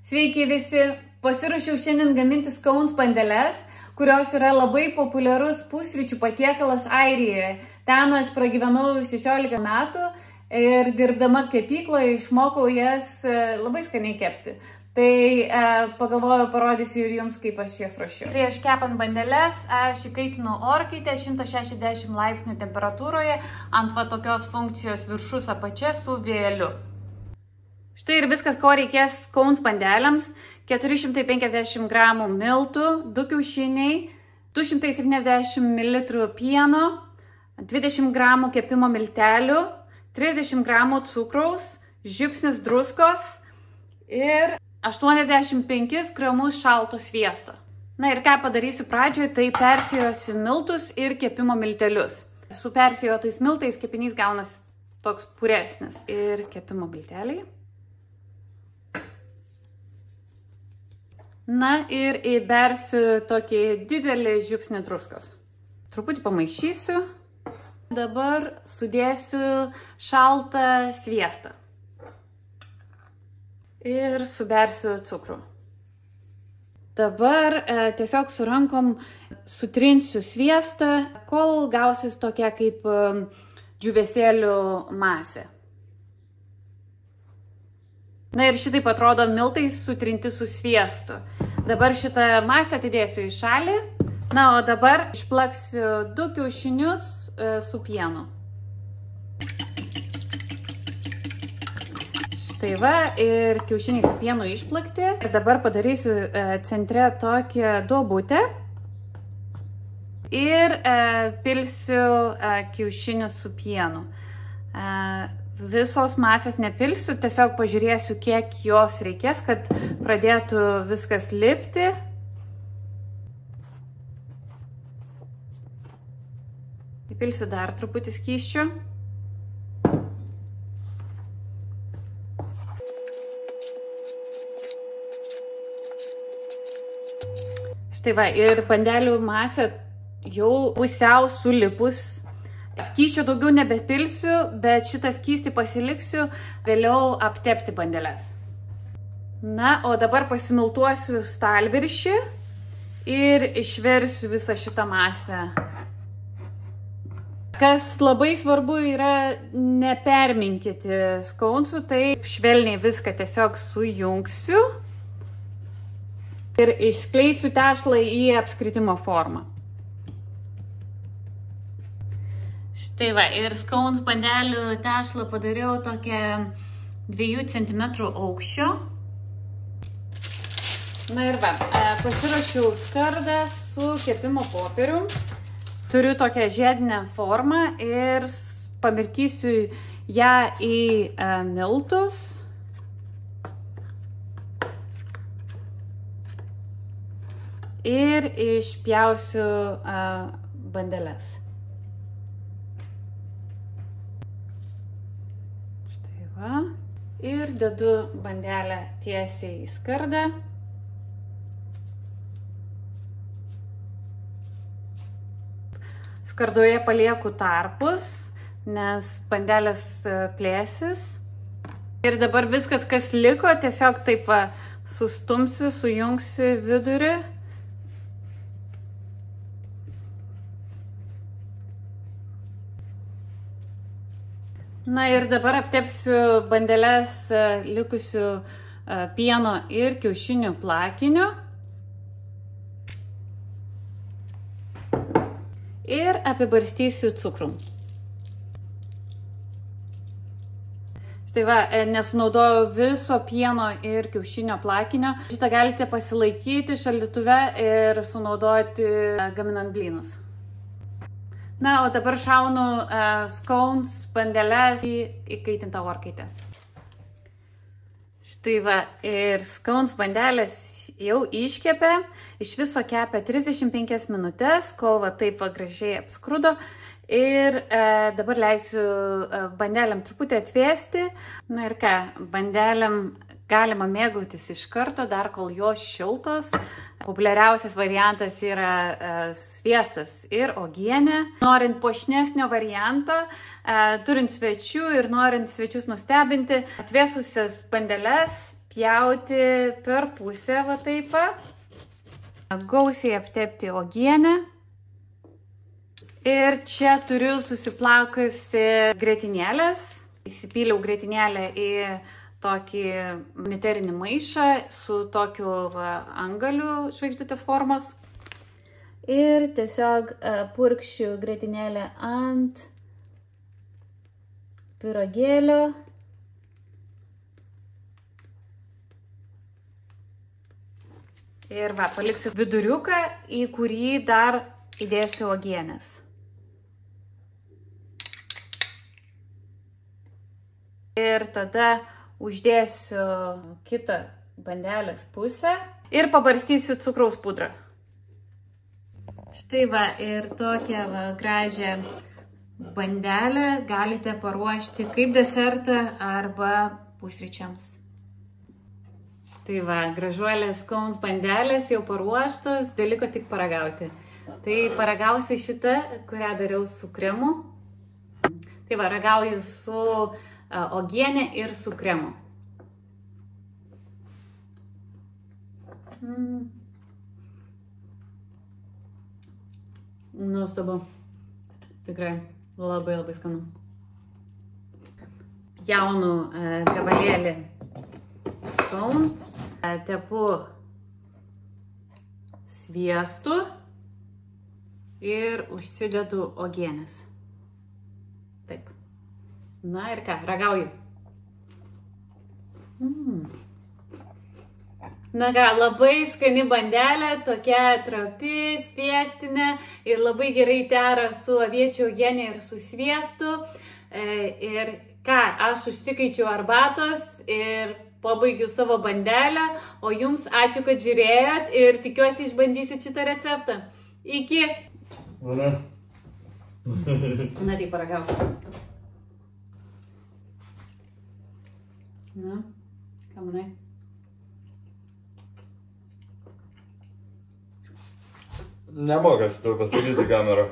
Sveiki visi! Pasiruošiau šiandien gaminti scones bandeles, kurios yra labai populiarus pusryčių patiekalas Airijoje. Ten aš pragyvenau 16 metų ir dirbdama kepykloje išmokau jas labai skaniai kepti. Tai pagalvojau, parodysiu ir jums, kaip aš jas ruošiu. Prieš kepant bandeles aš įkaitinu orkaitę 160 laipsnių temperatūroje ant va tokios funkcijos viršus apačia su vėliu. Štai ir viskas, ko reikės scones bandelėms. 450 gramų miltų, 2 kiaušiniai, 270 ml pieno, 20 gramų kepimo miltelių, 30 gramų cukraus, žiupsnis druskos ir 85 gramus šalto sviesto. Na ir ką padarysiu pradžioje, tai persijosiu miltus ir kepimo miltelius. Su persijotais miltais kepinys gaunas toks puresnis. Ir kepimo milteliai. Na ir įbersiu tokį didelį žiupsnį druskos. Truputį pamaišysiu. Dabar sudėsiu šaltą sviestą. Ir subersiu cukrų. Dabar tiesiog su rankom sutrinsiu sviestą, kol gausis tokia kaip džiūvėsėlių masė. Na ir šitaip atrodo miltai sutrinti su sviestu. Dabar šitą masę atidėsiu į šalį. Na, o dabar išplaksiu 2 kiaušinius su pienu. Štai va, ir kiaušiniai su pienu išplakti. Ir dabar padarysiu centre tokią duobutę. Ir pilsiu kiaušinius su pienu. Visos masės nepilsiu, tiesiog pažiūrėsiu, kiek jos reikės, kad pradėtų viskas lipti. Įpilsiu dar truputį skysčių. Štai va, ir bandelių masė jau pusiau sulipus. Skysčio daugiau nebepilsiu, bet šitą skystį pasiliksiu vėliau aptepti bandeles. Na, o dabar pasimiltuosiu stalviršį ir išversiu visą šitą masę. Kas labai svarbu yra neperminkyti sconesų, tai švelniai viską tiesiog sujungsiu ir išskleisiu tešlą į apskritimo formą. Štai va, ir scones bandelių tešlą padariau tokią 2 cm aukščio. Na ir va, pasiruošiau skardą su kepimo popierium. Turiu tokią žiedinę formą ir pamirkysiu ją į miltus. Ir išpjausiu bandeles. Ir dedu bandelę tiesiai į skardą. Skardoje palieku tarpus, nes bandelės plėsis. Ir dabar viskas, kas liko, tiesiog taip va sustumsiu, sujungsiu vidurį. Na ir dabar aptepsiu bandeles likusių pieno ir kiaušinių plakiniu. Ir apibarstysiu cukrum. Štai va, nesunaudojau viso pieno ir kiaušinio plakinio. Šitą galite pasilaikyti šaldytuve ir sunaudoti gaminant blynus. Na, o dabar šaunu scones bandeles į įkaitintą orkaitę. Štai va, ir scones bandelės jau iškepė. Iš viso kepė 35 minutės, kol va taip va gražiai apskrudo. Ir dabar leisiu bandelėm truputį atvėsti. Na ir ką, bandelėm galima mėgautis iš karto, dar kol jos šiltos. Populiariausias variantas yra sviestas ir uogienė. Norint puošnesnio varianto, turint svečių ir norint svečius nustebinti, atvėsusias bandeles pjauti per pusę, va taip. Gausiai aptepti uogienę. Ir čia turiu susiplakusi grietinėlės. Įsipyliau grietinėlę į tokį maniterinį maišą su tokiu antgaliu žvaigždutės formos. Ir tiesiog purkščiu grietinėlę ant pyragėlio. Ir paliksiu viduriuką, į kurį dar įdėsiu uogienės. Ir tada uždėsiu kitą bandelės pusę ir pabarstysiu cukraus pudrą. Štai ir tokią gražią bandelę galite paruošti kaip desertą arba pusryčiams. Štai gražuolės Scones bandelės jau paruoštos, beliko tik paragauti. Tai paragausiu šitą, kurią dariau su kremu. Tai ragauju su uogienė ir su kremu. Nuostabu. Tikrai labai skanu. Pjaunu gabalėlį Scones. Tepu sviestu ir užsidedu uogienės. Taip. Na ir ką, ragauju. Na ką, labai skani bandelė, tokia trapi, sviestinė ir labai gerai dera su aviečių uogienė ir su sviestu. Ir ką, aš užsikaičiau arbatos ir pabaigiu savo bandelę, o jums ačiū, kad žiūrėjot ir tikiuosi išbandysit šitą receptą. Iki! Na tai paragausiu. Na, ką manai? Nemoka šitą pasakyti kamerą.